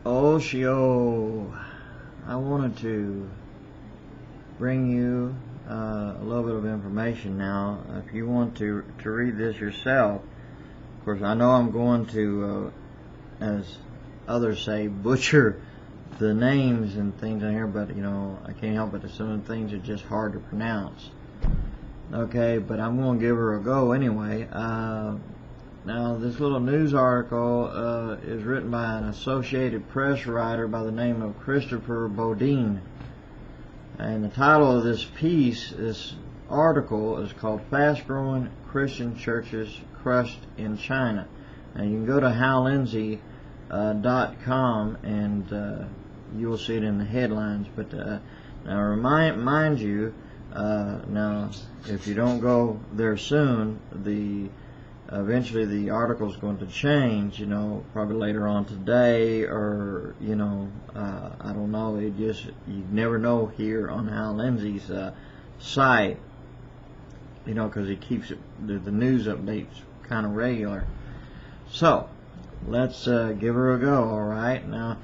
Oshio, I wanted to bring you a little bit of information now. If you want to read this yourself, of course, I know I'm going to, as others say, butcher the names and things in here, but I can't help it. Some of the things are just hard to pronounce. Okay, but I'm going to give her a go anyway. Now, this little news article is written by an Associated Press writer by the name of Christopher Bodine. And the title of this piece, this article, is called Fast-Growing Christian Churches Crushed in China. And you can go to hallindsay.com and you will see it in the headlines. But now, mind you, now, if you don't go there soon, eventually the article is going to change, probably later on today, or I don't know. You never know here on Hal Lindsay's site, because he keeps the news updates kind of regular. So let's give her a go. All right, now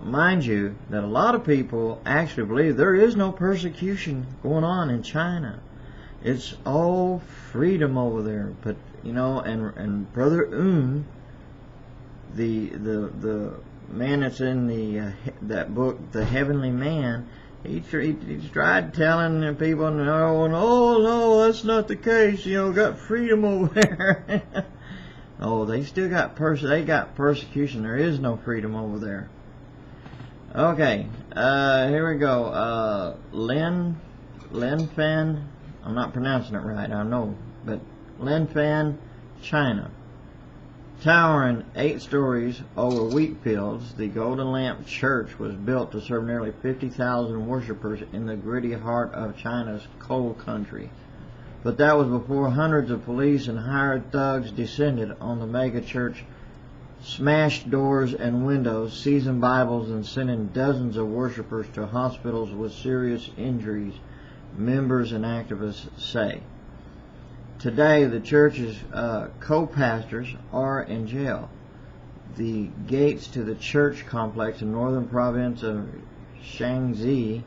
mind you that a lot of people actually believe there is no persecution going on in China. It's all freedom over there. But and Brother the man that's in that book, The Heavenly Man, he tried telling people, no, that's not the case. Got freedom over there. Oh, they still got persecution. There is no freedom over there. Okay, here we go. Lin Fan. I'm not pronouncing it right, I know, but Linfan, China. Towering 8 stories over wheat fields, the Golden Lamp Church was built to serve nearly 50,000 worshippers in the gritty heart of China's coal country. But that was before hundreds of police and hired thugs descended on the mega church, smashed doors and windows, seizing Bibles, and sending dozens of worshippers to hospitals with serious injuries, members and activists say. Today, the church's co-pastors are in jail. The gates to the church complex in northern province of Shaanxi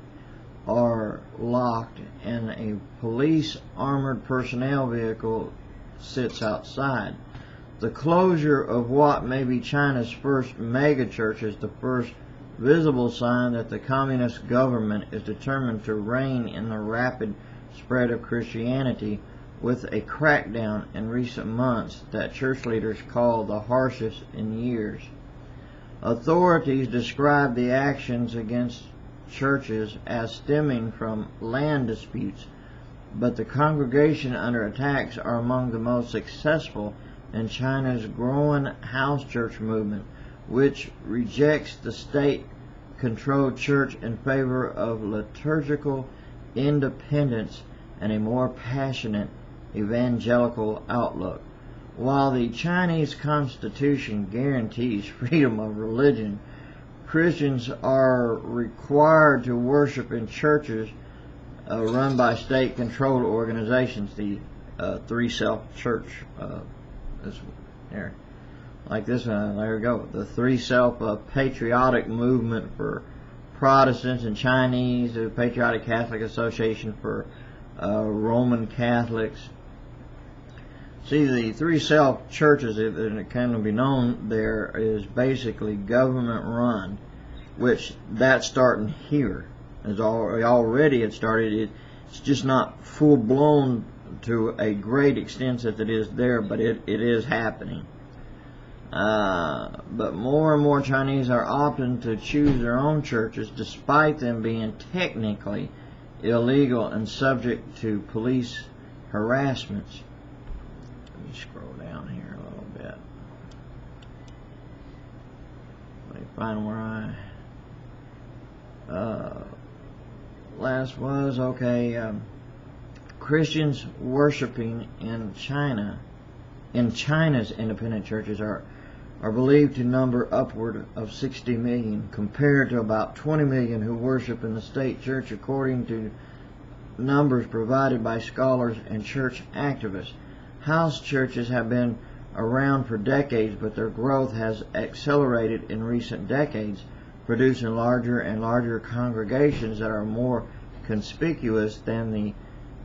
are locked, and a police armored personnel vehicle sits outside. The closure of what may be China's first megachurch is the first visible sign that the communist government is determined to rein in the rapid spread of Christianity, with a crackdown in recent months that church leaders call the harshest in years. Authorities describe the actions against churches as stemming from land disputes, but the congregation under attacks are among the most successful in China's growing house church movement, which rejects the state-controlled church in favor of liturgical independence and a more passionate evangelical outlook. While the Chinese Constitution guarantees freedom of religion, Christians are required to worship in churches run by state-controlled organizations. The Three Self Church, like this one. There we go. The Three Self Patriotic Movement for Protestants and Chinese, the Patriotic Catholic Association for Roman Catholics. See, the Three Self churches, it can be known, there is basically government run, which that's starting here. Already it started. It's just not full blown to a great extent that it is there, but it is happening. But more and more Chinese are opting to choose their own churches, despite them being technically illegal and subject to police harassments. Let me scroll down here a little bit. Let me find where last was. Okay, Christians worshiping in China's independent churches are believed to number upward of 60 million, compared to about 20 million who worship in the state church, according to numbers provided by scholars and church activists. House churches have been around for decades, but their growth has accelerated in recent decades, producing larger and larger congregations that are more conspicuous than the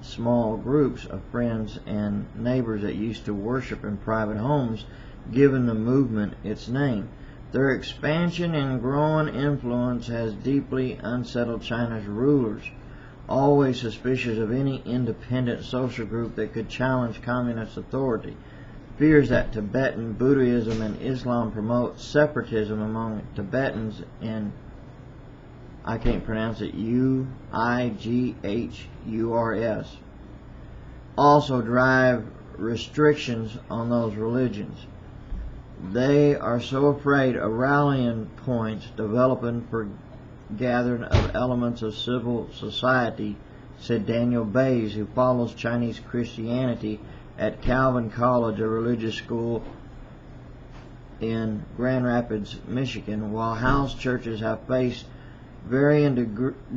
small groups of friends and neighbors that used to worship in private homes, giving the movement its name. Their expansion and growing influence has deeply unsettled China's rulers, always suspicious of any independent social group that could challenge communist authority. Fears that Tibetan Buddhism and Islam promote separatism among Tibetans and I can't pronounce it, Uighurs, also drive restrictions on those religions. They are so afraid of rallying points developing for gathering of elements of civil society, said Daniel Bays, who follows Chinese Christianity at Calvin College, a religious school in Grand Rapids, Michigan. While house churches have faced varying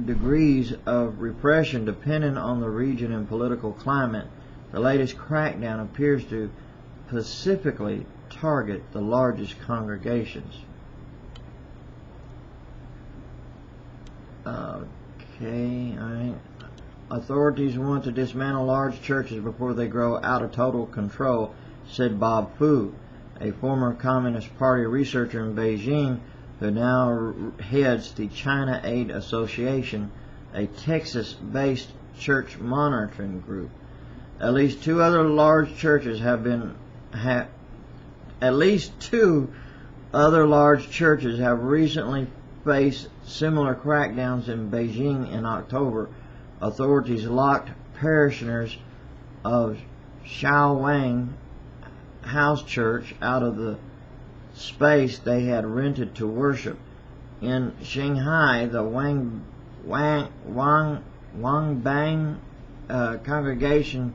degrees of repression depending on the region and political climate, the latest crackdown appears to specifically target the largest congregations. Okay, alright. Authorities want to dismantle large churches before they grow out of total control, said Bob Fu, a former Communist Party researcher in Beijing who now heads the China Aid Association, a Texas-based church monitoring group. At least two other large churches have recently faced similar crackdowns in Beijing in October. Authorities locked parishioners of Shaowang House Church out of the space they had rented to worship. In Shanghai, the Wangbang congregation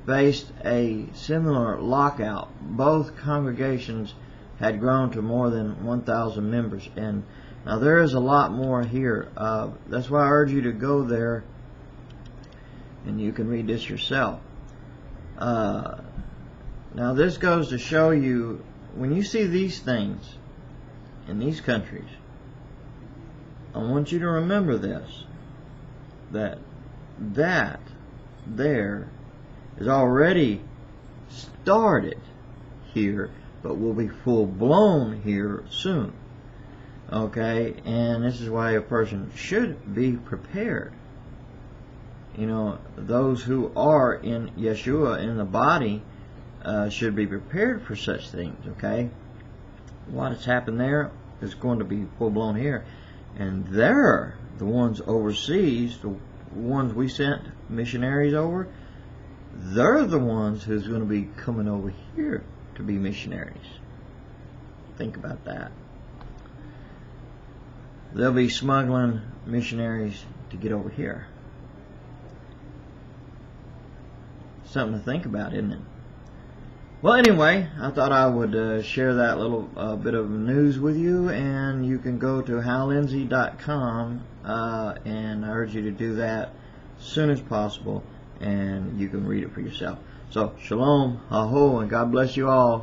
faced a similar lockout. Both congregations had grown to more than 1,000 members. And now there is a lot more here. That's why I urge you to go there and you can read this yourself. Now this goes to show you, when you see these things in these countries, I want you to remember this, that there is already started here, but will be full blown here soon. Okay, and this is why a person should be prepared. You know, those who are in Yeshua in the body should be prepared for such things. Okay, what has happened there is going to be full blown here, and they're the ones overseas, the ones we sent missionaries over. They're the ones who's going to be coming over here to be missionaries. Think about that. They'll be smuggling missionaries to get over here. Something to think about, isn't it? Well, anyway, I thought I would share that little bit of news with you, and you can go to hallindsay.com, and I urge you to do that as soon as possible, and you can read it for yourself. So, shalom, aho, and God bless you all.